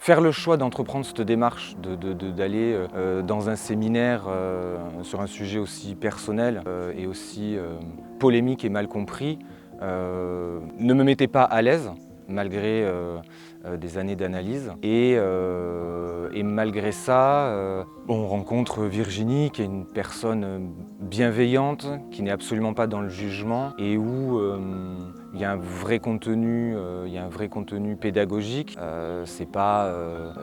Faire le choix d'entreprendre cette démarche, d'aller dans un séminaire sur un sujet aussi personnel et aussi polémique et mal compris, ne me mettait pas à l'aise malgré des années d'analyse. Et malgré ça, on rencontre Virginie qui est une personne bienveillante, qui n'est absolument pas dans le jugement et où il y a un vrai contenu, pédagogique. C'est pas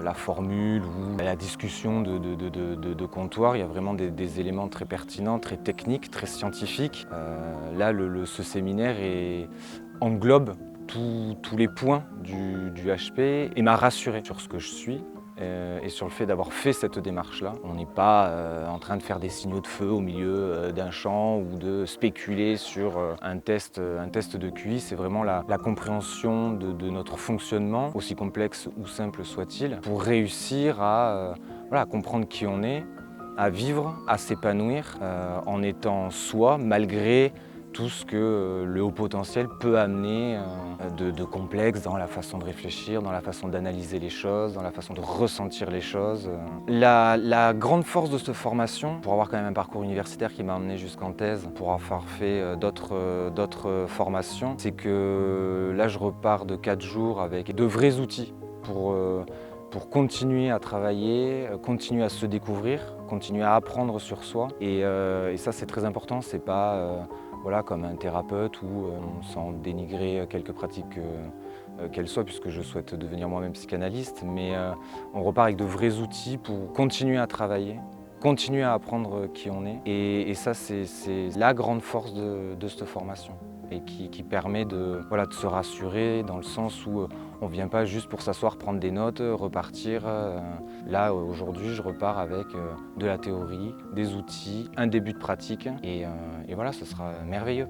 la formule ou la discussion de comptoir, il y a vraiment des éléments très pertinents, très techniques, très scientifiques. Là, ce séminaire englobe tous les points du HP et m'a rassuré sur ce que je suis et sur le fait d'avoir fait cette démarche-là. On n'est pas en train de faire des signaux de feu au milieu d'un champ ou de spéculer sur un test de QI. C'est vraiment la compréhension de notre fonctionnement, aussi complexe ou simple soit-il, pour réussir à comprendre qui on est, à vivre, à s'épanouir en étant soi, malgré tout ce que le haut potentiel peut amener de complexe dans la façon de réfléchir, dans la façon d'analyser les choses, dans la façon de ressentir les choses. La grande force de cette formation, pour avoir quand même un parcours universitaire qui m'a emmené jusqu'en thèse, pour avoir fait d'autres formations, c'est que là je repars de 4 jours avec de vrais outils pour continuer à travailler, continuer à se découvrir, continuer à apprendre sur soi. Et ça c'est très important, c'est pas comme un thérapeute ou sans dénigrer quelques pratiques qu'elles soient, puisque je souhaite devenir moi-même psychanalyste, mais on repart avec de vrais outils pour continuer à travailler, continuer à apprendre qui on est. Et ça, c'est la grande force de cette formation et qui permet de se rassurer dans le sens où on ne vient pas juste pour s'asseoir, prendre des notes, repartir. Là, aujourd'hui, je repars avec de la théorie, des outils, un début de pratique et voilà, ce sera merveilleux.